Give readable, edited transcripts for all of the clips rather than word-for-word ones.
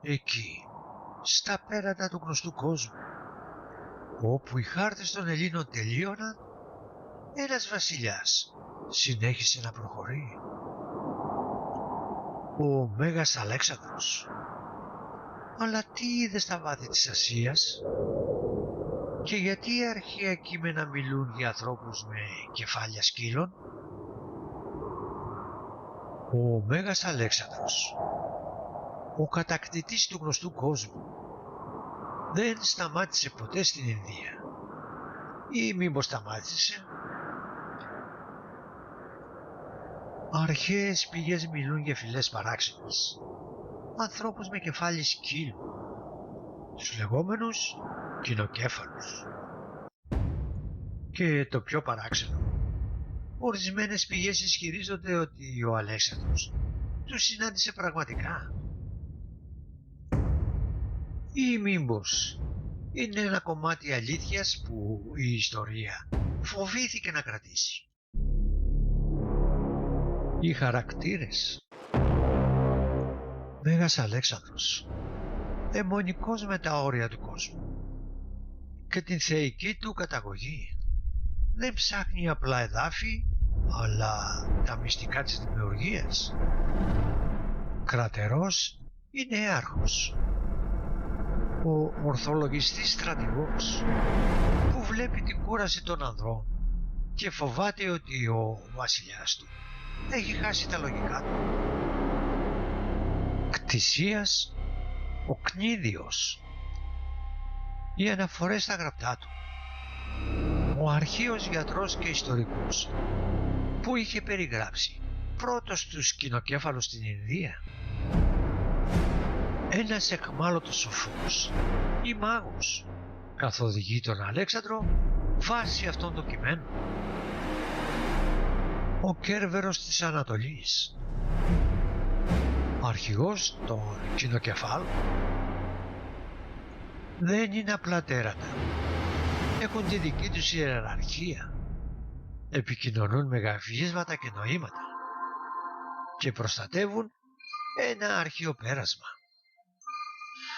Εκεί, στα πέρατα του γνωστού κόσμου, όπου οι χάρτες των Ελλήνων τελείωναν, ένας βασιλιάς συνέχισε να προχωρεί. Ο Μέγας Αλέξανδρος. Αλλά τι είδε στα βάθη της Ασίας? Και γιατί οι αρχαία κείμενα μιλούν για ανθρώπους με κεφάλια σκύλων? Ο Μέγας Αλέξανδρος, ο κατακτητής του γνωστού κόσμου, δεν σταμάτησε ποτέ στην Ινδία. Ή μήπως σταμάτησε? Αρχαίες πηγές μιλούν για φυλές παράξενες, ανθρώπους με κεφάλι σκύλου, τους λεγόμενους κοινοκέφαλους. Και το πιο παράξενο, ορισμένες πηγές ισχυρίζονται ότι ο Αλέξανδρος τους συνάντησε πραγματικά. Ή μήπως είναι ένα κομμάτι αλήθειας που η ιστορία φοβήθηκε να κρατήσει. Οι χαρακτήρες. Μέγας Αλέξανδρος, αιμονικός με τα όρια του κόσμου και την θεϊκή του καταγωγή. Δεν ψάχνει απλά εδάφη, αλλά τα μυστικά της δημιουργίας. Κρατερός ή νέαρχος. Ο ορθολογιστής στρατηγός που βλέπει την κούραση των ανδρών και φοβάται ότι ο βασιλιάς του έχει χάσει τα λογικά του. Κτησίας ο Κνίδιος. Οι αναφορές στα γραπτά του. Ο αρχαίος γιατρός και ιστορικός που είχε περιγράψει πρώτος τους κοινοκέφαλους στην Ινδία. Ένας εχμάλωτος σοφός ή μάγος καθοδηγεί τον Αλέξανδρο βάσει αυτών των κειμένων. Ο Κέρβερος της Ανατολής, αρχηγός των κοινοκεφάλων. Δεν είναι απλά τέρατα. Έχουν τη δική τους ιεραρχία. Επικοινωνούν με γραφίσματα και νοήματα και προστατεύουν ένα αρχαίο πέρασμα.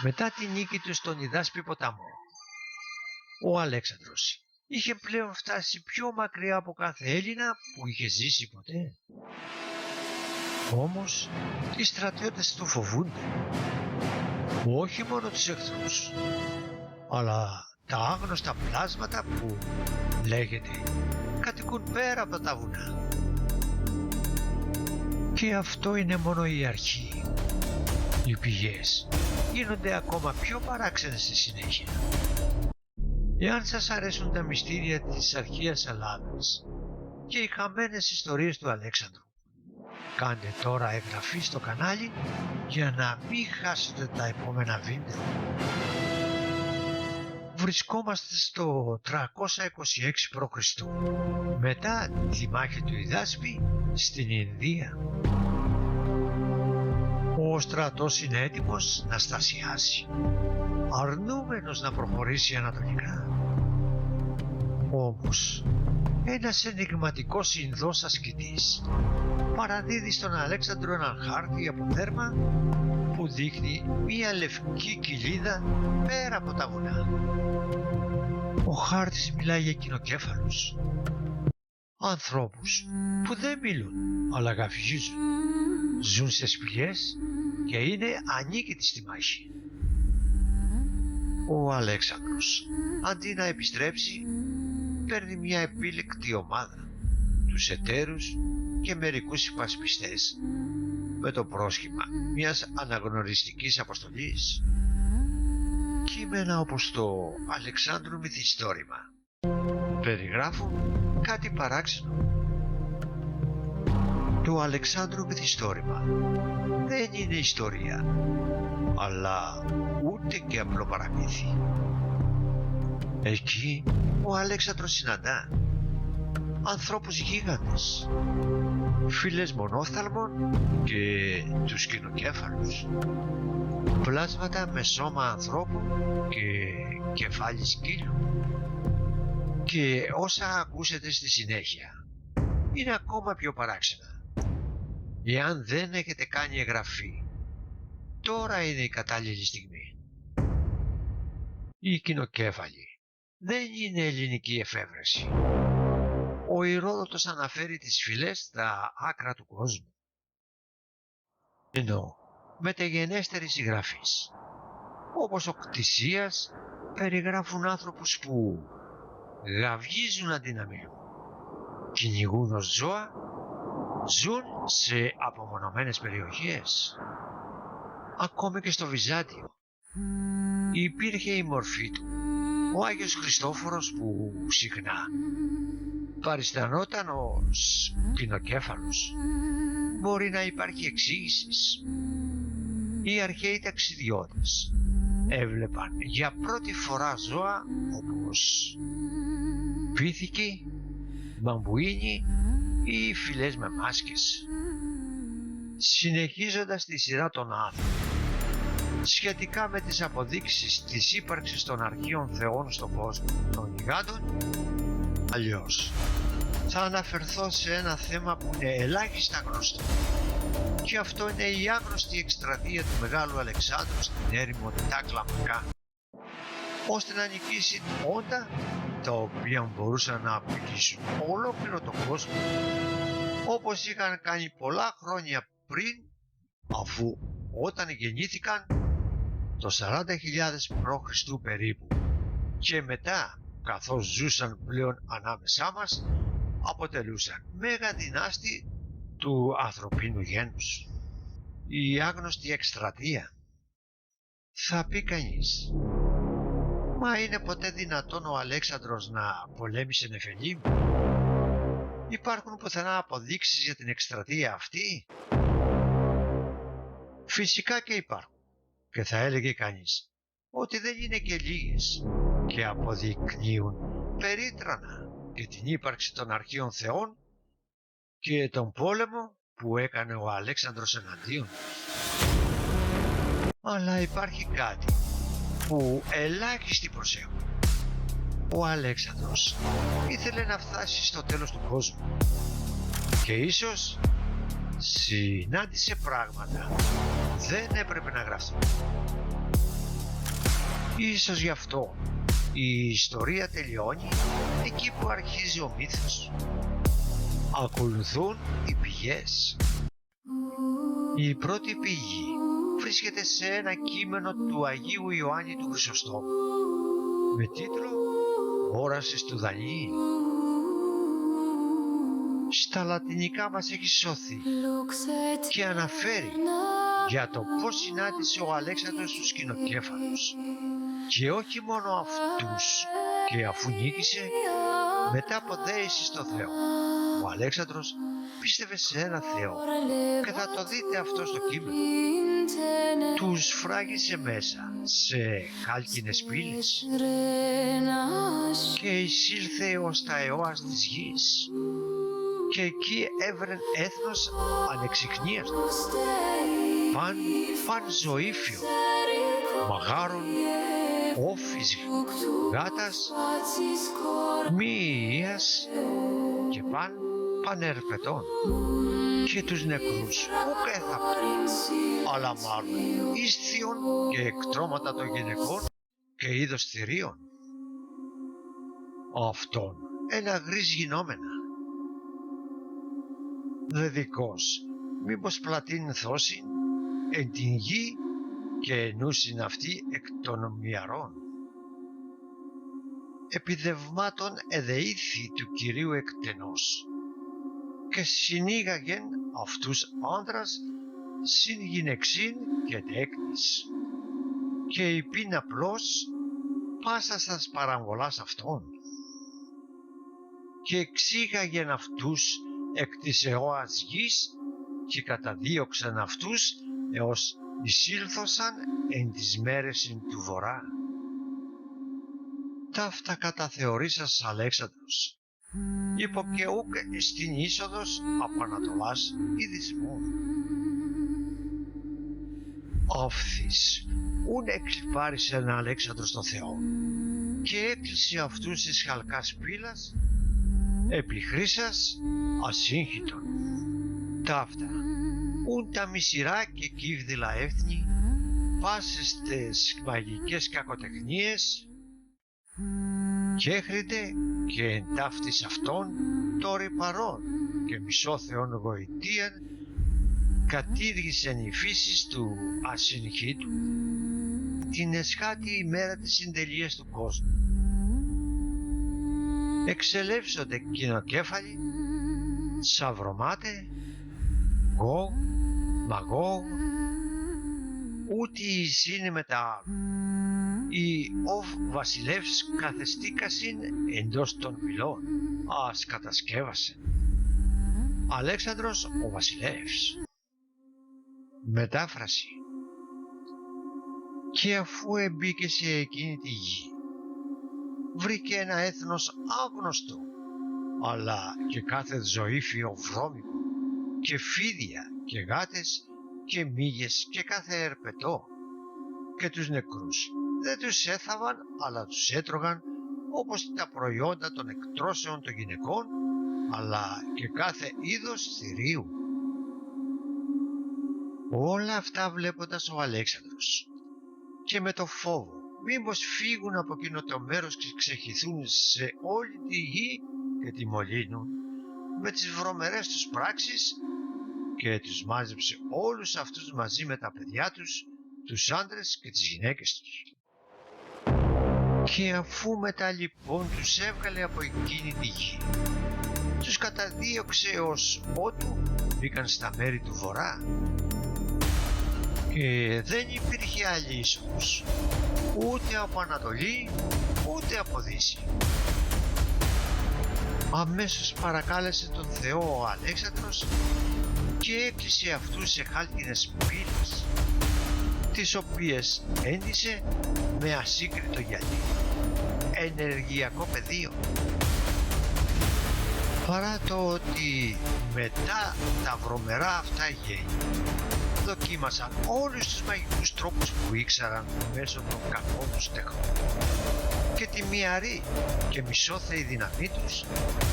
Μετά τη νίκη του στον Ιδάσπη ποταμό, ο Αλέξανδρος είχε πλέον φτάσει πιο μακριά από κάθε Έλληνα που είχε ζήσει ποτέ. Όμως οι στρατιώτες του φοβούνται, όχι μόνο τους εχθρούς, αλλά τα άγνωστα πλάσματα που, λέγεται, κατοικούν πέρα από τα βουνά. Και αυτό είναι μόνο η αρχή. Οι πηγές γίνονται ακόμα πιο παράξενες στη συνέχεια. Εάν σας αρέσουν τα μυστήρια της αρχαίας Ελλάδας και οι χαμένες ιστορίες του Αλέξανδρου, κάντε τώρα εγγραφή στο κανάλι για να μην χάσετε τα επόμενα βίντεο. Βρισκόμαστε στο 326 π.Χ. μετά τη μάχη του Ιδάσπη στην Ινδία. Ο στρατός είναι έτοιμος να στασιάσει, αρνούμενος να προχωρήσει ανατολικά. Όμως ένας ενιγματικός Ινδός ασκητής παραδίδει στον Αλέξανδρο έναν χάρτη από δέρμα που δείχνει μία λευκή κοιλίδα πέρα από τα βουνά. Ο χάρτης μιλάει για κοινοκέφαλους, ανθρώπους που δεν μιλούν αλλά γαφγίζουν, ζουν σε σπηλιές και είναι ανίκητοι στη μάχη. Ο Αλέξανδρος, αντί να επιστρέψει, παίρνει μια επίλεκτη ομάδα, τους εταίρους και μερικούς υπασπιστές, με το πρόσχημα μιας αναγνωριστικής αποστολής. Κείμενα όπως το Αλεξάνδρου μυθιστόρημα περιγράφουν κάτι παράξενο. Το Αλεξάνδρου μυθιστόρημα δεν είναι ιστορία, αλλά ούτε και απλό παραμύθι. Εκεί ο Αλέξανδρος συναντά ανθρώπους γίγαντες, φύλες μονόφθαλμων και τους κοινοκέφαλους, πλάσματα με σώμα ανθρώπου και κεφάλι σκύλου. Και όσα ακούσετε στη συνέχεια είναι ακόμα πιο παράξενα. Εάν δεν έχετε κάνει εγγραφή, τώρα είναι η κατάλληλη στιγμή. Η κοινοκέφαλη δεν είναι ελληνική εφεύρεση. Ο Ηρόδοτος αναφέρει τις φυλές στα άκρα του κόσμου. Ενώ μεταγενέστεροι συγγραφείς, όπως ο Κτησίας, περιγράφουν άνθρωπους που γαυγίζουν αντί να μιλούν, κυνηγούν ως ζώα, ζουν σε απομονωμένες περιοχές. Ακόμη και στο Βυζάντιο υπήρχε η μορφή του, ο Άγιος Χριστόφορος, που συχνά παριστανόταν ως πινοκέφαλος. Μπορεί να υπάρχει εξήγησης. Οι αρχαίοι ταξιδιώτες έβλεπαν για πρώτη φορά ζώα όπως πίθηκοι, μπαμπουίνοι ή φυλές με μάσκες. Συνεχίζοντας τη σειρά των άνθρωπων σχετικά με τις αποδείξεις της ύπαρξης των αρχαίων θεών στον κόσμο των γιγάντων, αλλιώς θα αναφερθώ σε ένα θέμα που είναι ελάχιστα γνωστό, και αυτό είναι η άγνωστη εκστρατεία του Μεγάλου Αλεξάνδρου στην έρημο Τάκλαμακά, ώστε να νικήσει όντα τα οποία μπορούσαν να απειλήσουν ολόκληρο τον κόσμο, όπως είχαν κάνει πολλά χρόνια πριν, αφού όταν γεννήθηκαν το 40.000 π.Χ. περίπου και μετά, καθώς ζούσαν πλέον ανάμεσά μας, αποτελούσαν μέγα δυνάστη του ανθρωπίνου γένους. Η άγνωστη εκστρατεία. Θα πει κανείς, μα είναι ποτέ δυνατόν ο Αλέξανδρος να πολέμησε Νεφελίμ? Υπάρχουν πουθενά αποδείξεις για την εκστρατεία αυτή? Φυσικά και υπάρχουν, και θα έλεγε κανείς ότι δεν είναι και λίγες και αποδεικνύουν περίτρανα και την ύπαρξη των αρχαίων θεών και τον πόλεμο που έκανε ο Αλέξανδρος εναντίον. Αλλά υπάρχει κάτι που ελάχιστοι προσέχουν. Ο Αλέξανδρος ήθελε να φτάσει στο τέλος του κόσμου και ίσως συνάντησε πράγματα που δεν έπρεπε να γραφτούν. Ίσως γι' αυτό η ιστορία τελειώνει εκεί που αρχίζει ο μύθος. Ακολουθούν οι πηγές. Η πρώτη πηγή βρίσκεται σε ένα κείμενο του Αγίου Ιωάννη του Χρυσοστόμου με τίτλο «Όρασης του Δανιήλ». Στα λατινικά μας έχει σωθεί και αναφέρει για το πώς συνάντησε ο Αλέξανδρος τους κοινοκέφαλους, και όχι μόνο αυτούς, και αφού νίκησε, μετά από δέηση στο Θεό, ο Αλέξανδρος πίστευε σε ένα Θεό, και θα το δείτε αυτό στο κείμενο. Τους φράγισε μέσα σε χάλκινες πύλες και εισήλθε ως τα αιώας της γης, και εκεί έβρεν έθνος ανεξιχνίαστο, παν ζωήφιο, μαγάρων, όφης, γάτας, μυϊίας και πανερπετών, και τους νεκρούς ουκ έθαπτον, αλλά μάλλον ίσθιον και εκτρώματα των γυναικών και είδος θηρίων. Αυτόν ένα γρής γινόμενα. Δεδικός, μήπως πλατήν θώσιν εν την γη και ενούσιν αυτή εκ των μυαρών. Επιδευμάτων εδεήθη του Κυρίου εκτενός και συνήγαγεν αυτούς άνδρας συν γυναιξήν και τέκνης, και υπήν απλώς πάσα στας παραμβολάς αυτών, και εξήγαγεν αυτούς εκ της αιώας γης και καταδίωξαν αυτούς έως εισήλθωσαν εν τις μέρες του βορρά. Ταύτα καταθεωρήσας Αλέξανδρος, είπο και ουκ στην είσοδος από Ανατολάς ειδισμού. Όφθης ούν εκλυπάρισε ένα Αλέξανδρο στο Θεό και έκλεισε αυτούς της χαλκάς πύλας επί χρήσας ασύγχυτον. Ταύτα ούν τα μισηρά και κύβδηλα έθνη πάσες τις μαγικές κακοτεχνίες και έχρητε και εν ταύτης αυτών τώρα παρών και μισό θεόν γοητείαν κατήργησεν η φύσης του ασυνηχήτου την εσχάτη ημέρα της συντελείας του κόσμου. Εξελεύσονται κοινοκέφαλοι, σαυρομάτε, Γόγ, Μαγόγ, ούτε οι σύνοι μετά οι οφ βασιλεύς καθεστήκασιν εντός των πυλών, ας κατασκεύασε. Αλέξανδρος ο βασιλεύς. Μετάφραση. Και αφού εμπήκε σε εκείνη τη γη, βρήκε ένα έθνος άγνωστο, αλλά και κάθε ζωήφιο βρώμικο, και φίδια και γάτες και μύγες και κάθε ερπετό, και τους νεκρούς δεν τους έθαβαν, αλλά τους έτρωγαν όπως τα προϊόντα των εκτρώσεων των γυναικών, αλλά και κάθε είδος θηρίου. Όλα αυτά βλέποντας ο Αλέξανδρος και με το φόβο μήπως φύγουν από εκείνο το μέρος και ξεχυθούν σε όλη τη γη και τη μολύνουν με τις βρωμερές τους πράξεις, και τους μάζεψε όλους αυτούς μαζί με τα παιδιά τους, τους άντρες και τις γυναίκες τους. Και αφού μετά λοιπόν τους έβγαλε από εκείνη τη γη, τους καταδίωξε ως ότου μπήκαν στα μέρη του βορρά, και δεν υπήρχε άλλη είσοδος, ούτε από Ανατολή ούτε από Δύση. Αμέσως παρακάλεσε τον Θεό ο Αλέξανδρος και έκλεισε αυτούς σε χάλκινες πύλες, τις οποίες έντυσε με ασύγκριτο γυαλί, ενεργειακό πεδίο. Παρά το ότι μετά τα βρωμερά αυτά γένη δοκίμασαν όλους τους μαγικούς τρόπους που ήξεραν μέσω των κακών τους τεχνών, και τη μυαρή και μισόθεη δύναμή τους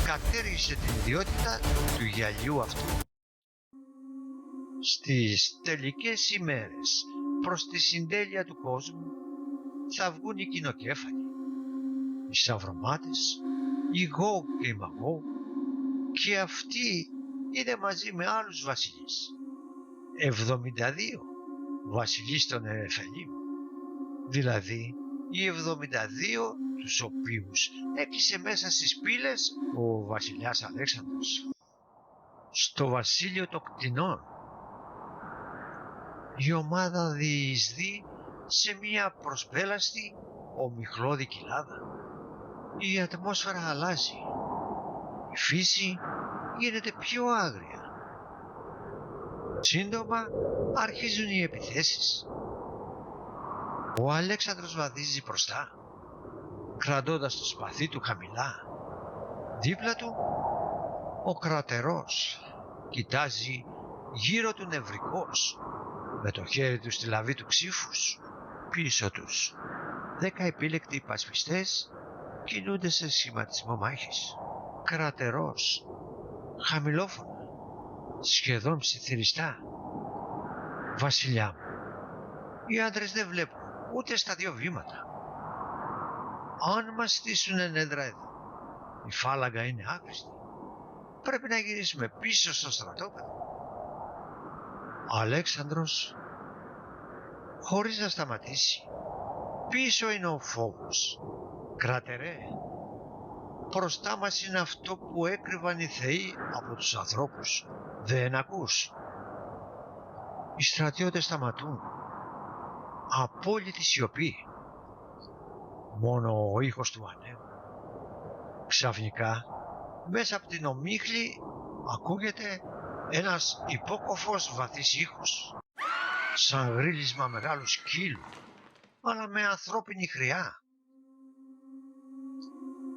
κατέργησε την ιδιότητα του γυαλιού αυτού. Στις τελικές ημέρες προς τη συντέλεια του κόσμου θα βγουν οι κοινοκέφαλοι, οι σαυρομάτες, οι Γόγ και οι Μαγόγ, και αυτοί είναι μαζί με άλλους βασιλείς, 72 βασιλείς των Νεφελίμ, δηλαδή οι 72 τους οποίους έκλεισε μέσα στις πύλες ο βασιλιάς Αλέξανδρος. Στο βασίλειο των κτηνών η ομάδα διεισδύει σε μια προσπέλαστη ομιχλώδη κοιλάδα. Η ατμόσφαιρα αλλάζει, η φύση γίνεται πιο άγρια. Σύντομα αρχίζουν οι επιθέσεις. Ο Αλέξανδρος βαδίζει μπροστά, κρατώντας το σπαθί του χαμηλά. Δίπλα του ο Κρατερός κοιτάζει γύρω του νευρικός, με το χέρι του στη λαβή του ξύφους. Πίσω τους 10 επίλεκτοι υπασπιστές κινούνται σε σχηματισμό μάχης. Κρατερός, χαμηλόφωνα, σχεδόν ψιθυριστά. Βασιλιά μου, οι άντρες δεν βλέπουν ούτε στα 2 βήματα. Αν μας στήσουν ενέδρα εδώ, η φάλαγγα είναι άκριστη. Πρέπει να γυρίσουμε πίσω στο στρατόπεδο. Αλέξανδρος, χωρίς να σταματήσει, πίσω είναι ο φόβος. Κρατερέ, μπροστά μας είναι αυτό που έκρυβαν οι θεοί από τους ανθρώπους. Δεν ακούς? Οι στρατιώτες σταματούν. Απόλυτη σιωπή. Μόνο ο ήχος του ανέμου. Ξαφνικά, μέσα από την ομίχλη ακούγεται ένας υπόκοφος βαθύς ήχος, σαν γρίλισμα μεγάλου σκύλου, αλλά με ανθρώπινη χρειά.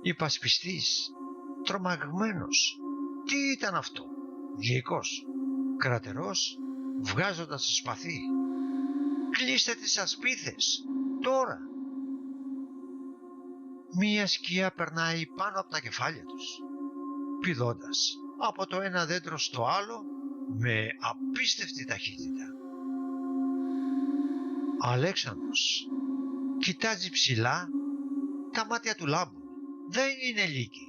Υπασπιστής, τρομαγμένος. Τι ήταν αυτό? Γλυκός, Κρατερός, βγάζοντας το σπαθί. Κλείστε τις ασπίδες, τώρα! Μία σκιά περνάει πάνω από τα κεφάλια τους, πηδώντας από το ένα δέντρο στο άλλο με απίστευτη ταχύτητα. Αλέξανδρος κοιτάζει ψηλά, τα μάτια του λάμπουν. Δεν είναι λύκοι.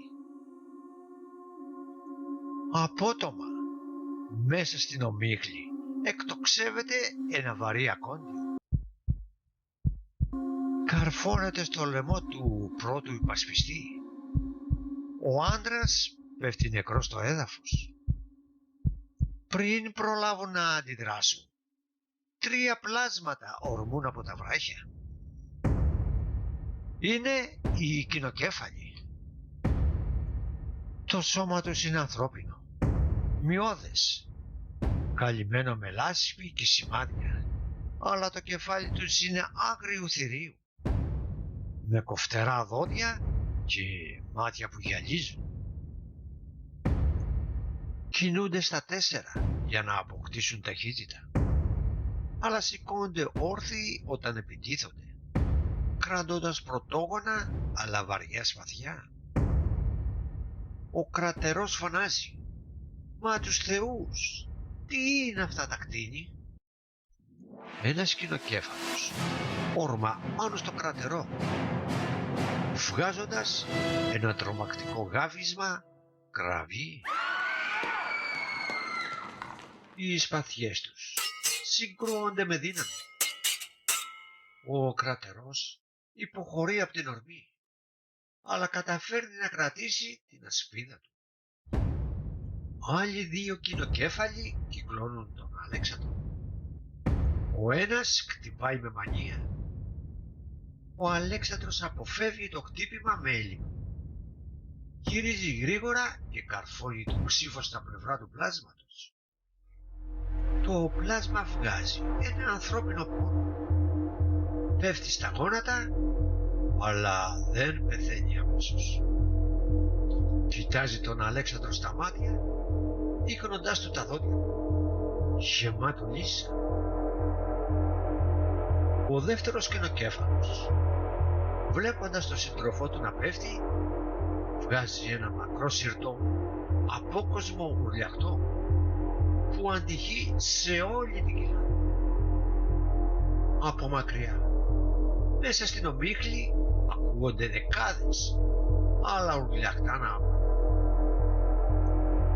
Απότομα, μέσα στην ομίχλη, εκτοξεύεται ένα βαρύ ακόντιο. Καρφώνεται στο λαιμό του πρώτου υπασπιστή. Ο άντρας πέφτει νεκρός στο έδαφος. Πριν προλάβουν να αντιδράσουν, 3 πλάσματα ορμούν από τα βράχια. Είναι οι κοινοκέφαλοι. Το σώμα τους είναι ανθρώπινο, μειώδες, καλυμμένο με λάσπη και σημάδια, αλλά το κεφάλι τους είναι άγριου θηρίου, με κοφτερά δόντια και μάτια που γυαλίζουν. Κινούνται στα 4 για να αποκτήσουν ταχύτητα, αλλά σηκώνονται όρθιοι όταν επιτίθονται, κρατώντας πρωτόγωνα αλλά βαριά σπαθιά. Ο κρατερός φωνάζει: «Μα τους θεούς, τι είναι αυτά τα κτίνη?» Ένας κοινοκέφαλος όρμα πάνω στο κρατερό, βγάζοντας ένα τρομακτικό γάβισμα κραυγή. Οι σπαθιές τους συγκρούονται με δύναμη. Ο κρατερός υποχωρεί από την ορμή, αλλά καταφέρνει να κρατήσει την ασπίδα του. Άλλοι 2 κοινοκέφαλοι κυκλώνουν τον Αλέξανδρο. Ο ένας χτυπάει με μανία. Ο Αλέξανδρος αποφεύγει το χτύπημα με έλλειμμα. Γυρίζει γρήγορα και καρφώνει το ψήφο στα πλευρά του πλάσματος. Το πλάσμα βγάζει ένα ανθρώπινο πόνο. Πέφτει στα γόνατα, αλλά δεν πεθαίνει αμέσως. Κοιτάζει τον Αλέξανδρο στα μάτια, δείχνοντάς του τα δόντια, γεμάτο λύσσα. Ο δεύτερος κοινοκέφαλος, βλέποντας τον σύντροφό του να πέφτει, βγάζει ένα μακρό συρτό απόκοσμο ουρλιαχτό που αντυχεί σε όλη την κοιλιά. Από μακριά, μέσα στην ομίχλη, ακούγονται δεκάδες άλλα ουρλιαχτά να απαντούν.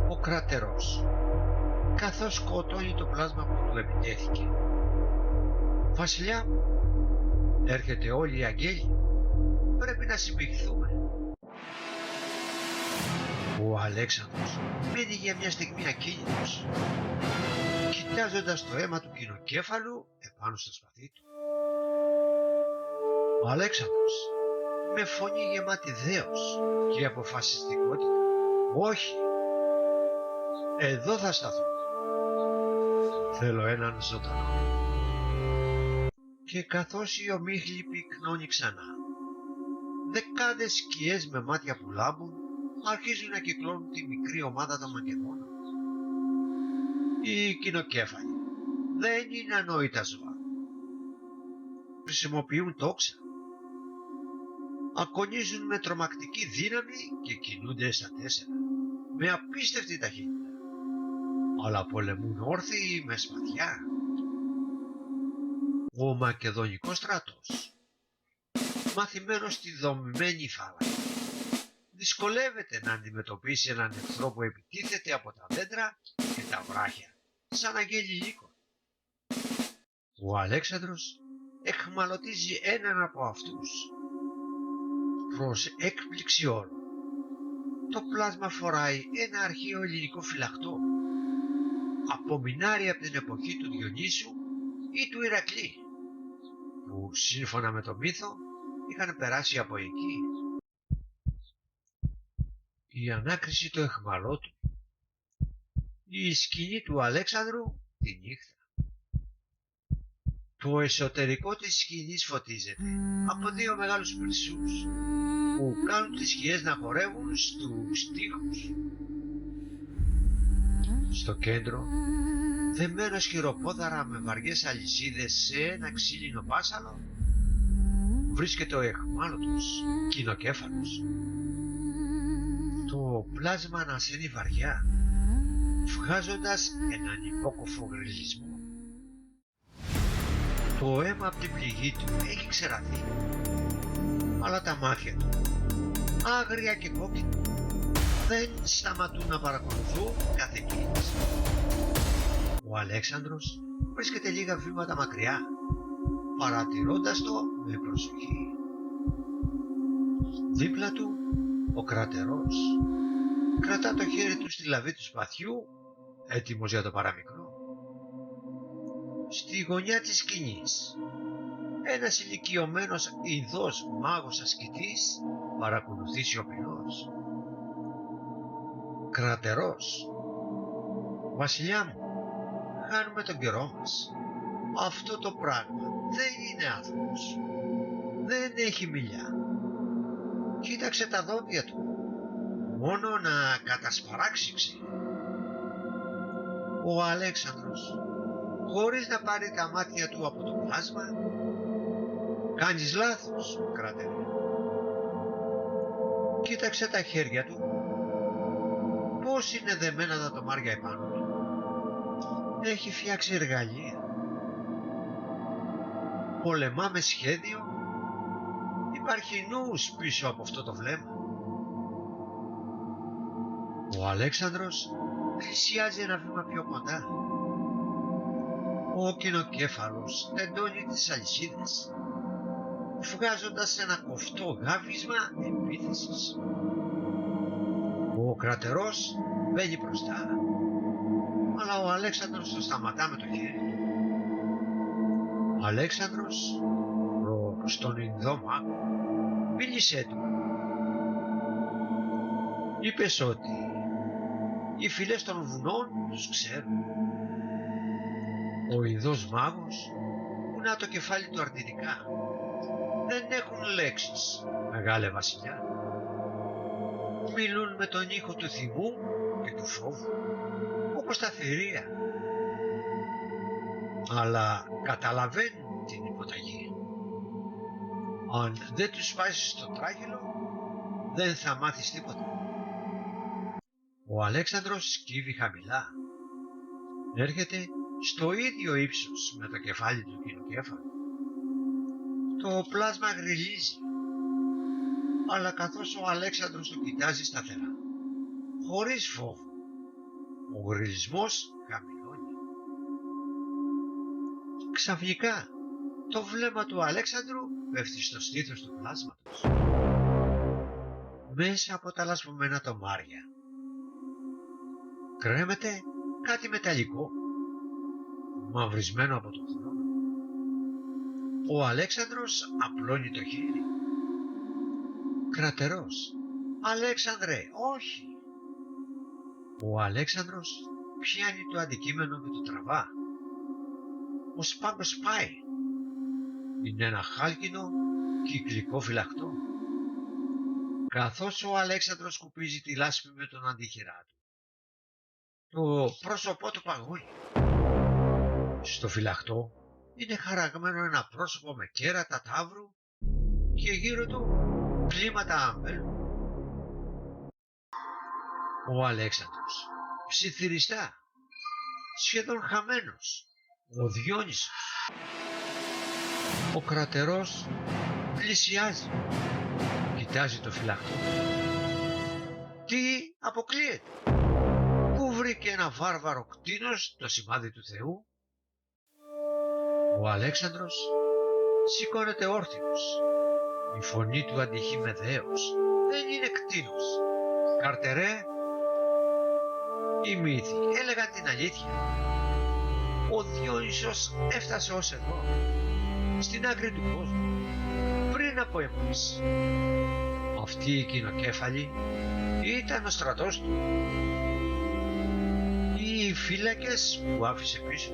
Ο κρατερός, καθώς σκοτώνει το πλάσμα που του επιτέθηκε: «Βασιλιά μου, έρχεται όλοι οι αγγέλοι, πρέπει να συμπηχθούμε». Ο Αλέξανδρος μένει για μια στιγμή ακίνητος, κοιτάζοντας το αίμα του κοινοκέφαλου επάνω στο σπαθί του. Ο Αλέξανδρος, με φωνή γεμάτη δέος και αποφασιστικότητα: «Όχι, εδώ θα σταθώ. Θέλω έναν ζωντανό». Και καθώς η ομίχλη πυκνώνει ξανά, δεκάδες σκιές με μάτια που λάμπουν αρχίζουν να κυκλώνουν τη μικρή ομάδα των Μακεδόνων. Οι κοινοκέφαλοι δεν είναι ανόητα ζώα. Χρησιμοποιούν τόξα. Ακονίζουν με τρομακτική δύναμη και κινούνται στα 4 με απίστευτη ταχύτητα, αλλά πολεμούν όρθιοι με σπαθιά. Ο Μακεδονικός στρατός, μαθημένος στη δομημένη φάλαγγα, δυσκολεύεται να αντιμετωπίσει έναν εχθρό που επιτίθεται από τα δέντρα και τα βράχια σαν αγγέλη λύκων. Ο Αλέξανδρος εχμαλωτίζει έναν από αυτούς. Προς έκπληξη όλων, το πλάσμα φοράει ένα αρχαίο ελληνικό φυλαχτό, απομεινάρι από την εποχή του Διονύσου ή του Ηρακλή, που σύμφωνα με το μύθο είχαν περάσει από εκεί. Η ανάκριση του αιχμαλώτου, η σκηνή του Αλέξανδρου τη νύχτα. Το εσωτερικό της σκηνής φωτίζεται από 2 μεγάλους πλησούς που κάνουν τις σκιές να χορεύουν στους τοίχους. Στο κέντρο, δεμένος χειροπόδαρα με βαριές αλυσίδες σε ένα ξύλινο μπάσαλο, βρίσκεται ο αιχμάλωτος κοινοκέφαλος. Το πλάσμα ανασένει βαριά, βγάζοντας έναν υπόκοφο γριλισμό. Το Το αίμα από την πληγή του έχει ξεραθεί, αλλά τα μάτια του, άγρια και κόκκινα, δεν σταματούν να παρακολουθούν κάθε κίνηση. Ο Αλέξανδρος βρίσκεται λίγα βήματα μακριά, παρατηρώντας το με προσοχή. Δίπλα του ο Κρατερός κρατά το χέρι του στη λαβή του σπαθιού, έτοιμος για το παραμικρό. Στη γωνιά της σκηνής ένας ηλικιωμένος ειδός μάγος ασκητής παρακολουθεί σιωπηλός. Κρατερός: «Βασιλιά μου, χάνουμε τον καιρό μας. Αυτό το πράγμα δεν είναι άνθρωπος. Δεν έχει μιλιά. Κοίταξε τα δόντια του. Μόνο να κατασπαράξει ξέρει». Ο Αλέξανδρος, χωρίς να πάρει τα μάτια του από το πλάσμα: «Κάνεις λάθος, Κρατερέ. Κοίταξε τα χέρια του. Πώς είναι δεμένα τα τομάρια επάνω του. Έχει φτιάξει εργαλεία. Πολεμά με σχέδιο. Υπάρχει νους πίσω από αυτό το βλέμμα». Ο Αλέξανδρος πλησιάζει ένα βήμα πιο κοντά. Ο κοινοκέφαλος τεντώνει τις αλυσίδες, βγάζοντας ένα κοφτό γάβισμα επίθεσης. Ο Κρατερός μπαίνει μπροστά, αλλά ο Αλέξανδρος το σταματά με το χέρι του. «Αλέξανδρος, προς τον Ινδό μάγο, μίλησέ του. Είπες ότι οι φυλές των βουνών τους ξέρουν». Ο Ινδός μάγος κουνά το κεφάλι του αρνητικά. «Δεν έχουν λέξεις, μεγάλε βασιλιά. Μιλούν με τον ήχο του θυμού και του φόβου, όπως τα θηρία. Αλλά καταλαβαίνουν την υποταγή. Αν δεν τους βάζεις στο τράγελο, δεν θα μάθεις τίποτα». Ο Αλέξανδρος σκύβει χαμηλά. Έρχεται στο ίδιο ύψος με το κεφάλι του κοινοκέφαλου. Το πλάσμα γριλίζει, αλλά καθώς ο Αλέξανδρος το κοιτάζει σταθερά, χωρίς φόβο, ο γριλισμός χαμηλώνει. Ξαφνικά το βλέμμα του Αλέξανδρου πέφτει στο στήθος του πλάσματος. Μέσα από τα λασπωμένα τομάρια κρέμεται κάτι μεταλλικό, μαυρισμένο από τον χρόνο. Ο Αλέξανδρος απλώνει το χέρι. «Κρατερός, Αλέξανδρε, όχι». Ο Αλέξανδρος πιάνει το αντικείμενο και το τραβά. Ο σπάγκος πάει. Είναι ένα χάλκινο κυκλικό φυλαχτό. Καθώς ο Αλέξανδρος σκουπίζει τη λάσπη με τον αντίχειρά του, το πρόσωπό του παγώνει. Στο φυλαχτό είναι χαραγμένο ένα πρόσωπο με κέρατα ταύρου και γύρω του κλίματα αμπέλου. Ο Αλέξανδρος ψιθυριστά, σχεδόν χαμένος, ο Διόνυσος. Ο Κρατερός πλησιάζει, κοιτάζει το φυλαχτό. Τι αποκλείεται? Πού βρήκε ένα βάρβαρο κτήνος το σημάδι του Θεού? Ο Αλέξανδρος σηκώνεται όρθιος. Η φωνή του αντυχεί με δέος. Δεν είναι κτήνος. Καρτερέ, οι μύθοι έλεγαν την αλήθεια. Ο Διόνυσος έφτασε ως εδώ, στην άκρη του κόσμου, πριν από εμάς. Αυτοί οι κοινοκέφαλοι ήταν ο στρατός του. Οι φύλακες που άφησε πίσω.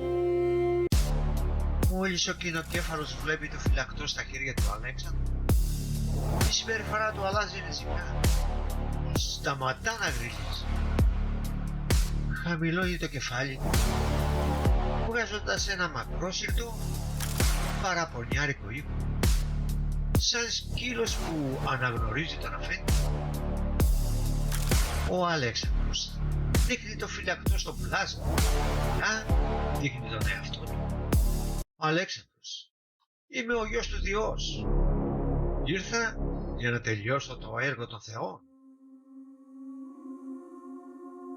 Μόλις ο κοινοκέφαλος βλέπει το φυλακτό στα χέρια του Αλέξανδρου, η συμπεριφορά του αλλάζει ριζικά. Σταματά να γρίζεις. Χαμηλώνει το κεφάλι του, βγάζοντας ένα μακρόσυρτο παραπονιάρικο ήχο, σαν σκύλος που αναγνωρίζει τον αφέντη. Ο Αλέξανδρος δείχνει το φυλακτό στο πλάσμα, δείχνει τον εαυτό του. Ο Αλέξανδρος Είμαι ο γιος του Διός. Ήρθα για να τελειώσω το έργο των θεών.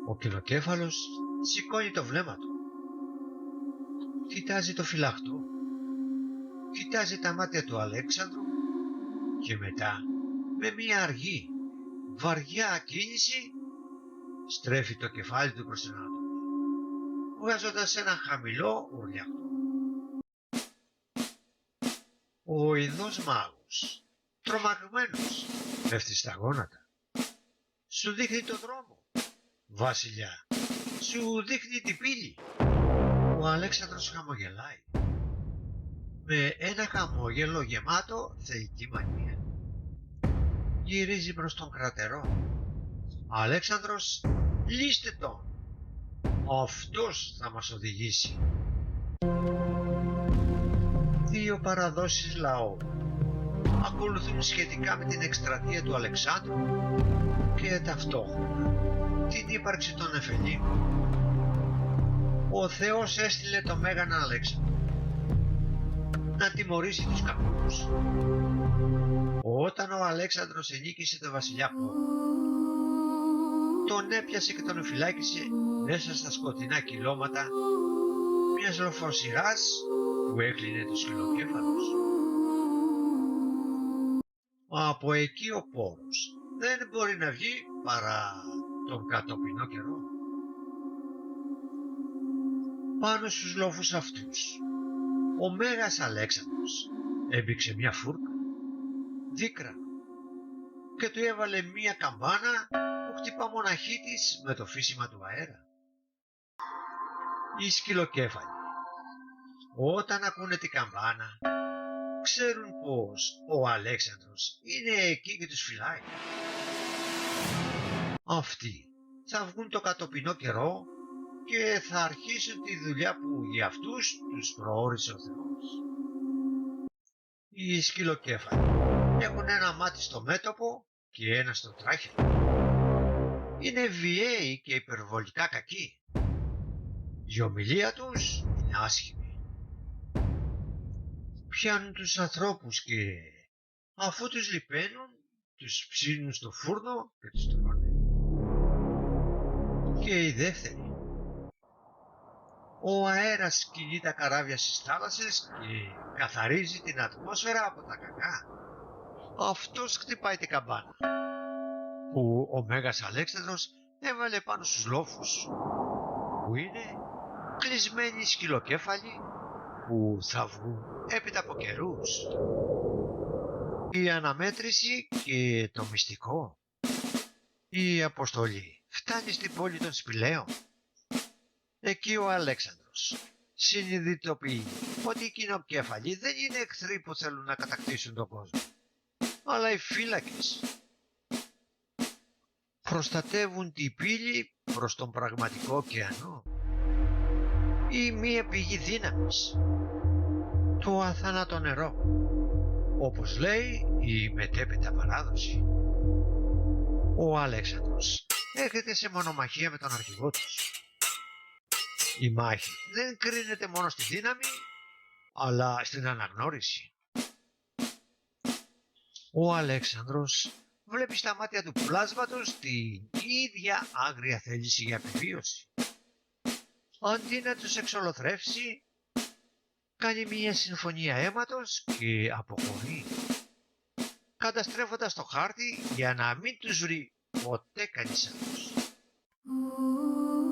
Ο κοινοκέφαλος σηκώνει το βλέμμα του. Κοιτάζει το φυλαχτό. Κοιτάζει τα μάτια του Αλέξανδρου και μετά με μια αργή, βαριά κίνηση στρέφει το κεφάλι του προς την Ανατολή, βγάζοντας ένα χαμηλό ουρλιαχτό. Ο ειδός μάγος, τρομαγμένος, πέφτει στα γόνατα. Σου δείχνει το δρόμο, βασιλιά, σου δείχνει την πύλη. Ο Αλέξανδρος χαμογελάει, με ένα χαμόγελο γεμάτο θεϊκή μανία. Γυρίζει προς τον κρατερό. Αλέξανδρος, λύστε τον. Αυτός θα μας οδηγήσει. Δύο παραδόσεις λαού ακολουθούν σχετικά με την εκστρατεία του Αλεξάνδρου και ταυτόχρονα την ύπαρξη των Νεφελίμων. Ο Θεός έστειλε το Μέγαν Αλέξανδρο να τιμωρήσει τους κακούς. Όταν ο Αλέξανδρος ενίκησε τον βασιλιά Πόρο, τον έπιασε και τον φυλάκισε μέσα στα σκοτεινά κυλώματα μιας λοφοσυράς που έκλεινε τους σκυλοκέφαλους. Από εκεί ο Πόρος δεν μπορεί να βγει παρά τον κατοπινό καιρό. Πάνω στους λόφους αυτούς ο Μέγας Αλέξανδρος έμπηξε μια φούρκα δίκρανο και του έβαλε μια καμπάνα που χτυπά μοναχή της με το φύσιμα του αέρα. Οι σκυλοκέφαλοι όταν ακούνε την καμπάνα ξέρουν πως ο Αλέξανδρος είναι εκεί και τους φυλάει. Αυτοί θα βγουν το κατοπινό καιρό και θα αρχίσουν τη δουλειά που για αυτούς τους προόρισε ο Θεός. Οι σκυλοκέφαλοι έχουν ένα μάτι στο μέτωπο και ένα στο τράχυλο. Είναι βιαίοι και υπερβολικά κακοί. Η ομιλία τους είναι άσχημη. Πιάνουν τους ανθρώπους και αφού τους λιπαίνουν τους ψήνουν στο φούρνο και τους τρώνε. Και η δεύτερη. Ο αέρας κινεί τα καράβια στις θάλασσες και καθαρίζει την ατμόσφαιρα από τα κακά. Αυτός χτυπάει την καμπάνα που ο Μέγας Αλέξανδρος έβαλε πάνω στους λόφους, που είναι κλεισμένοι σκυλοκέφαλοι που θα βγουν έπειτα από καιρούς. Η αναμέτρηση και το μυστικό. Η αποστολή φτάνει στην πόλη των Σπηλαίων. Εκεί ο Αλέξανδρος συνειδητοποιεί ότι οι κοινοκέφαλοι δεν είναι εχθροί που θέλουν να κατακτήσουν τον κόσμο, αλλά οι φύλακες. Προστατεύουν την πύλη προς τον πραγματικό ωκεανό ή μία πηγή δύναμης, το αθάνατο νερό, όπως λέει η μετέπειτα παράδοση. Ο Αλέξανδρος έρχεται σε μονομαχία με τον αρχηγό τους. Η μάχη δεν κρίνεται μόνο στη δύναμη, αλλά στην αναγνώριση. Ο Αλέξανδρος βλέπει στα μάτια του πλάσματος την ίδια άγρια θέληση για επιβίωση. Αντί να τους εξολοθρεύσει, κάνει μια συμφωνία αίματος και αποχωρεί, καταστρέφοντας το χάρτη για να μην τους βρει ποτέ κανείς άλλος.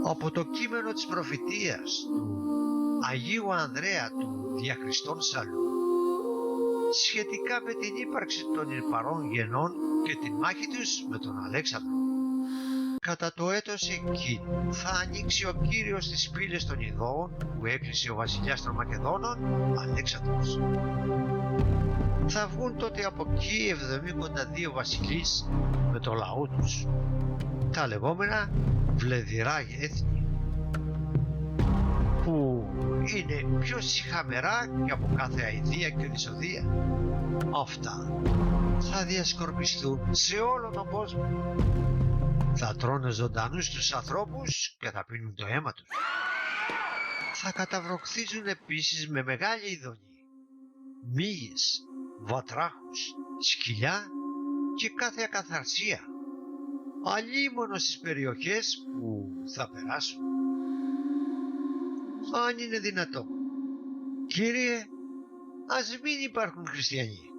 Από το κείμενο της προφητείας του Αγίου Ανδρέα του Διαχριστών Σαλού σχετικά με την ύπαρξη των υπαρών γενών και την μάχη τους με τον Αλέξανδρο. Κατά το έτος εκείνο θα ανοίξει ο Κύριος τις πύλες των Ιδώων που έκλεισε ο βασιλιάς των Μακεδόνων, Αλέξανδρος. Θα βγουν τότε από εκεί 72 βασιλείς με το λαό τους, τα λεγόμενα βλεδηρά έθνη, που είναι πιο σιχαμερά και από κάθε αηδία και δυσοδεία. Αυτά θα διασκορπιστούν σε όλο τον κόσμο. Θα τρώνε ζωντανούς τους ανθρώπους και θα πίνουν το αίμα τους. Θα καταβροχθίζουν επίσης με μεγάλη ειδονή μύες, βατράχους, σκυλιά και κάθε ακαθαρσία, αλίμονο στις περιοχές που θα περάσουν. Αν είναι δυνατό. Κύριε, ας μην υπάρχουν χριστιανοί.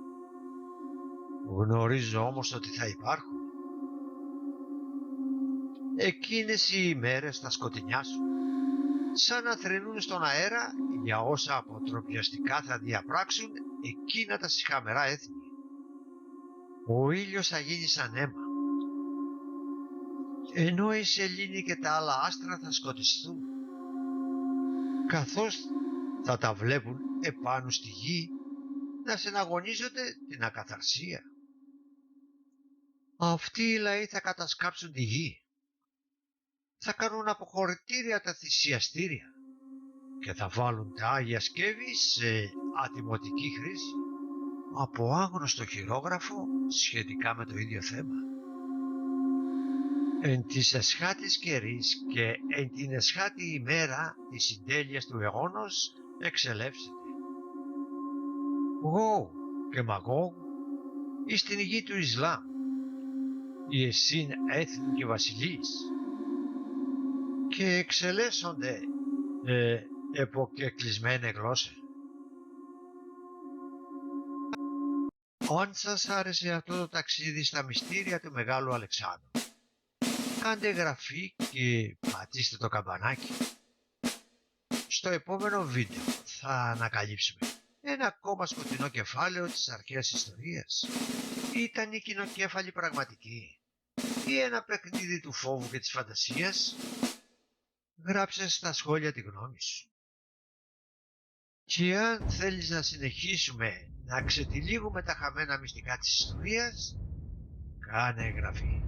Γνωρίζω όμως ότι θα υπάρχουν. Εκείνες οι ημέρες θα σκοτεινιάσουν, σαν να θρηνούν στον αέρα για όσα αποτροπιαστικά θα διαπράξουν εκείνα τα σιχαμερά έθνη. Ο ήλιος θα γίνει σαν αίμα, ενώ η σελήνη και τα άλλα άστρα θα σκοτιστούν, καθώς θα τα βλέπουν επάνω στη γη να συναγωνίζονται την ακαθαρσία. Αυτοί οι λαοί θα κατασκάψουν τη γη, θα κάνουν αποχωρητήρια τα θυσιαστήρια και θα βάλουν τα Άγια Σκεύη σε ατιμωτική χρήση από άγνωστο χειρόγραφο σχετικά με το ίδιο θέμα. Εν της εσχάτης καιρής και εν την εσχάτη ημέρα της συντέλειας του αιώνος εξελεύσεται. Γόου και Μαγόου εις την γη του Ισλάμ, οι εσύν έθνη και βασιλείς, και εξελέσσονται εποκεκλεισμένε γλώσσε. Αν σας άρεσε αυτό το ταξίδι στα μυστήρια του Μεγάλου Αλεξάνδρου, κάντε εγγραφή και πατήστε το καμπανάκι. Στο επόμενο βίντεο θα ανακαλύψουμε ένα ακόμα σκοτεινό κεφάλαιο της αρχαίας ιστορίας. Ήταν η κοινοκέφαλη πραγματική ή ένα παιχνίδι του φόβου και της φαντασίας? Γράψε στα σχόλια τη γνώμη σου. Και αν θέλεις να συνεχίσουμε να ξετυλίγουμε τα χαμένα μυστικά της ιστορίας, κάνε εγγραφή.